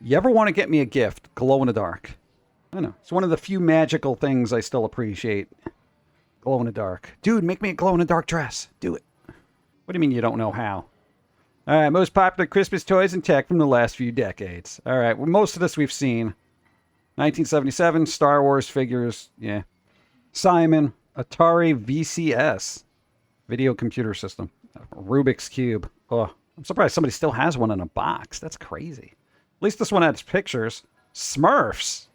You ever want to get me a gift? Glow in the dark. I know. It's one of the few magical things I still appreciate. Glow in the dark. Dude, make me a glow in the dark dress. Do it. What do you mean you don't know how? All right, most popular Christmas toys and tech from the last few decades. All right, well, most of this we've seen. 1977, Star Wars figures. Yeah. Simon, Atari VCS. Video computer system. Rubik's Cube. Oh, I'm surprised somebody still has one in a box. That's crazy. At least this one has pictures. Smurfs.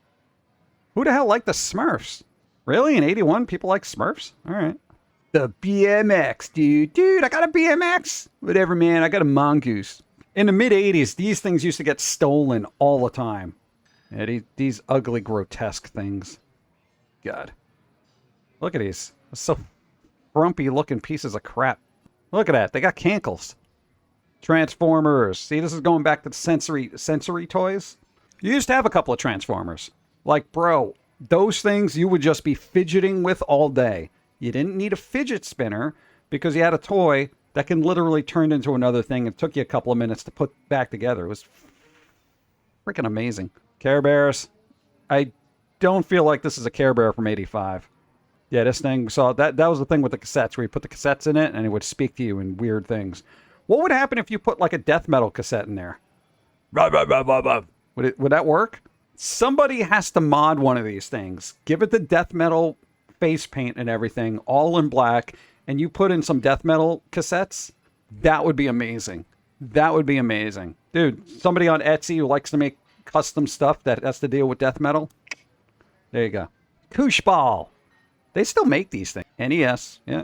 Who the hell liked the Smurfs? Really? In 81, people like Smurfs? All right. The BMX, dude. Dude, I got a BMX. Whatever, man. I got a Mongoose. In the mid-80s, these things used to get stolen all the time. Yeah, these ugly, grotesque things. God. Look at these. So frumpy-looking pieces of crap. Look at that. They got cankles. Transformers. See, this is going back to the sensory toys. You used to have a couple of Transformers. Like, bro, those things you would just be fidgeting with all day. You didn't need a fidget spinner because you had a toy that can literally turn into another thing. It took you a couple of minutes to put back together. It was freaking amazing. Care Bears. I don't feel like this is a Care Bear from 85. Yeah, this thing, so that was the thing with the cassettes, where you put the cassettes in it and it would speak to you in weird things. What would happen if you put like a death metal cassette in there? Would that work? Somebody has to mod one of these things. Give it the death metal face paint and everything, all in black, and you put in some death metal cassettes. That would be amazing. That would be amazing. Dude, somebody on Etsy who likes to make custom stuff that has to deal with death metal. There you go. Koosh Ball. They still make these things. NES, yeah.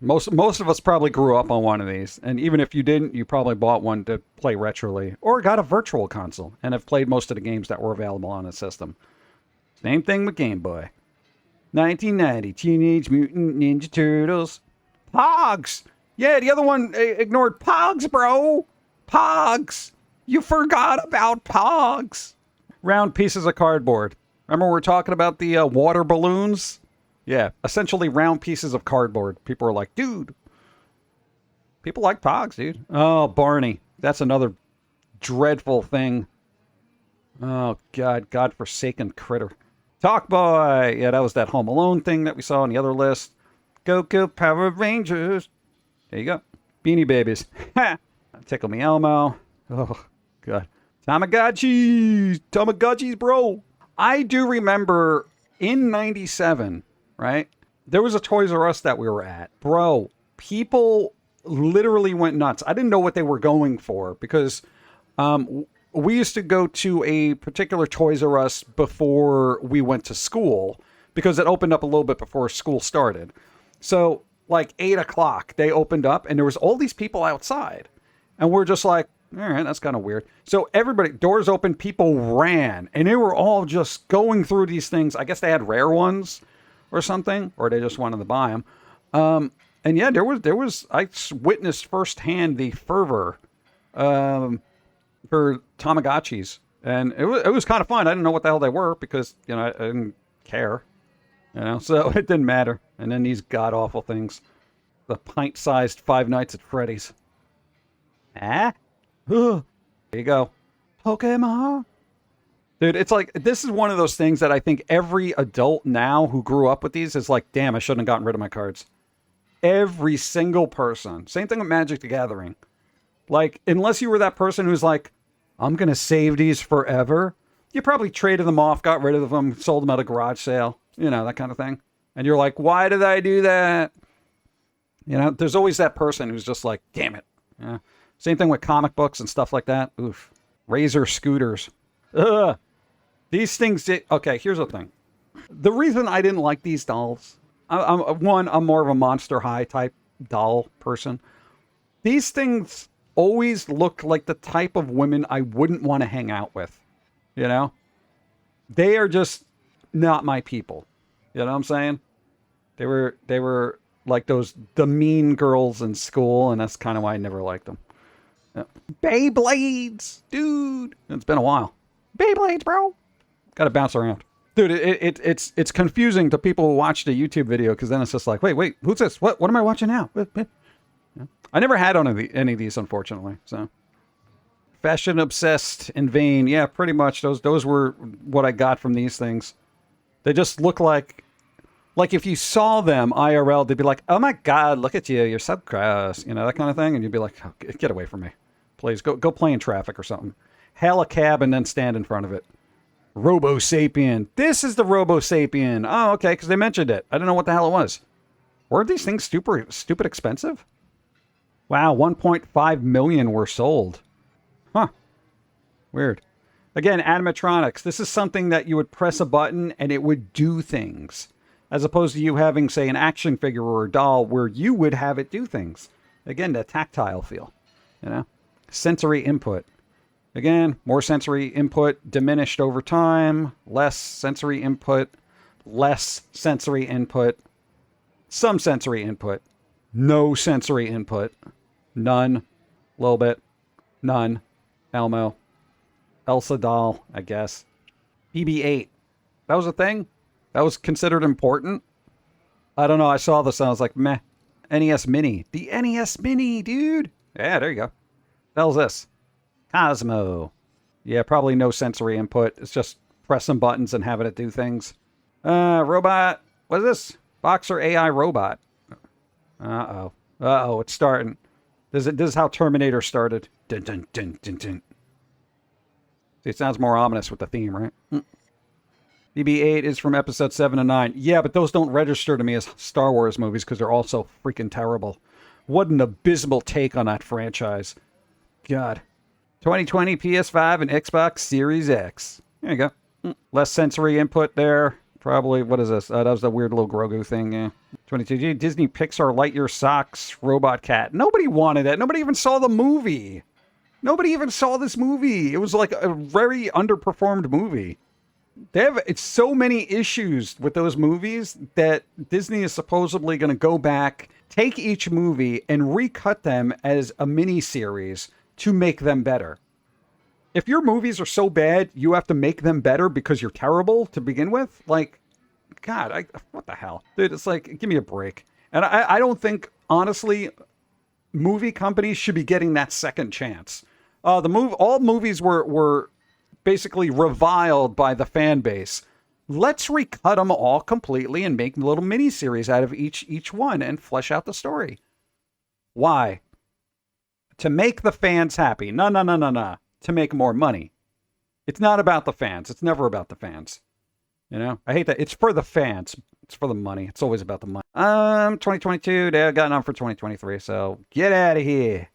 Most of us probably grew up on one of these. And even if you didn't, you probably bought one to play retroly. Or got a virtual console and have played most of the games that were available on the system. Same thing with Game Boy. 1990, Teenage Mutant Ninja Turtles. Pogs! Yeah, the other one ignored Pogs, bro! Pogs! You forgot about Pogs! Round pieces of cardboard. Remember we were talking about the water balloons? Yeah, essentially round pieces of cardboard. People are like, dude. People like Pogs, dude. Oh, Barney. That's another dreadful thing. Oh, God. God-forsaken critter. Talk Boy. Yeah, that was that Home Alone thing that we saw on the other list. Go Power Rangers. There you go. Beanie Babies. Ha! Tickle Me Elmo. Oh, God. Tamagotchis, bro. I do remember in 97, right? There was a Toys R Us that we were at. Bro, people literally went nuts. I didn't know what they were going for because we used to go to a particular Toys R Us before we went to school because it opened up a little bit before school started. So like 8 o'clock, they opened up and there was all these people outside. And we're just like, all right, that's kind of weird. So everybody, doors open, people ran. And they were all just going through these things. I guess they had rare ones or something, or they just wanted to buy them. And yeah, there was, I witnessed firsthand the fervor for Tamagotchis. And it was kind of fun. I didn't know what the hell they were because, I didn't care. So it didn't matter. And then these god-awful things. The pint-sized Five Nights at Freddy's. Ah? There you go. Pokemon. Dude, it's like, this is one of those things that I think every adult now who grew up with these is like, damn, I shouldn't have gotten rid of my cards. Every single person. Same thing with Magic the Gathering. Like, unless you were that person who's like, I'm going to save these forever, you probably traded them off, got rid of them, sold them at a garage sale, that kind of thing. And you're like, why did I do that? There's always that person who's just like, damn it. Yeah. Same thing with comic books and stuff like that. Oof. Razor scooters. Ugh. These things... Okay, here's the thing. The reason I didn't like these dolls... I'm more of a Monster High type doll person. These things always look like the type of women I wouldn't want to hang out with. They are just not my people. You know what I'm saying? They were like the mean girls in school, and that's kind of why I never liked them. Beyblades, dude. It's been a while. Beyblades, bro. Got to bounce around, dude. It's confusing to people who watch the YouTube video because then it's just like, wait, who's this? What am I watching now? I never had any of these, unfortunately. So Fashion obsessed and vain. Yeah, pretty much. Those were what I got from these things. They just look like if you saw them IRL, they'd be like, "Oh my God, look at you! You're so gross," you know, that kind of thing. And you'd be like, oh, "Get away from me, please. Go play in traffic or something. Hail a cab and then stand in front of it." Robo Sapien. This is the Robo Sapien. Oh, okay, because they mentioned it. I don't know what the hell it was. Were these things stupid expensive? Wow, 1.5 million were sold. Huh. Weird. Again, animatronics. This is something that you would press a button and it would do things. As opposed to you having, say, an action figure or a doll where you would have it do things. Again, the tactile feel. You know? Sensory input. Again, more sensory input diminished over time. Less sensory input. Less sensory input. Some sensory input. No sensory input. None. A little bit. None. Elmo. Elsa doll, I guess. BB-8. That was a thing? That was considered important? I don't know. I saw this and I was like, meh. NES Mini. The NES Mini, dude. Yeah, there you go. The hell's this? Cosmo. Yeah, probably no sensory input. It's just press some buttons and having it do things. Robot. What is this? Boxer AI robot. Uh-oh. Uh-oh, it's starting. This is how Terminator started. Dun, dun, dun, dun, dun. See, it sounds more ominous with the theme, right? BB-8 is from episode 7 and 9. Yeah, but those don't register to me as Star Wars movies because they're all so freaking terrible. What an abysmal take on that franchise. God. 2020 PS5 and Xbox Series X. There you go. Less sensory input there. Probably, what is this? That was the weird little Grogu thing. Yeah. 22G, Disney Pixar Lightyear Socks Robot Cat. Nobody wanted it. Nobody even saw the movie. Nobody even saw this movie. It was like a very underperformed movie. It's so many issues with those movies that Disney is supposedly going to go back, take each movie, and recut them as a mini-series to make them better. If your movies are so bad, you have to make them better because you're terrible to begin with? Like, God, what the hell? Dude, it's like, give me a break. And I don't think, honestly, movie companies should be getting that second chance. All movies were basically reviled by the fan base. Let's recut them all completely and make little mini-series out of each one and flesh out the story. Why? To make the fans happy. No. To make more money. It's not about the fans. It's never about the fans. You know? I hate that. It's for the fans. It's for the money. It's always about the money. 2022. They got on for 2023, so get out of here.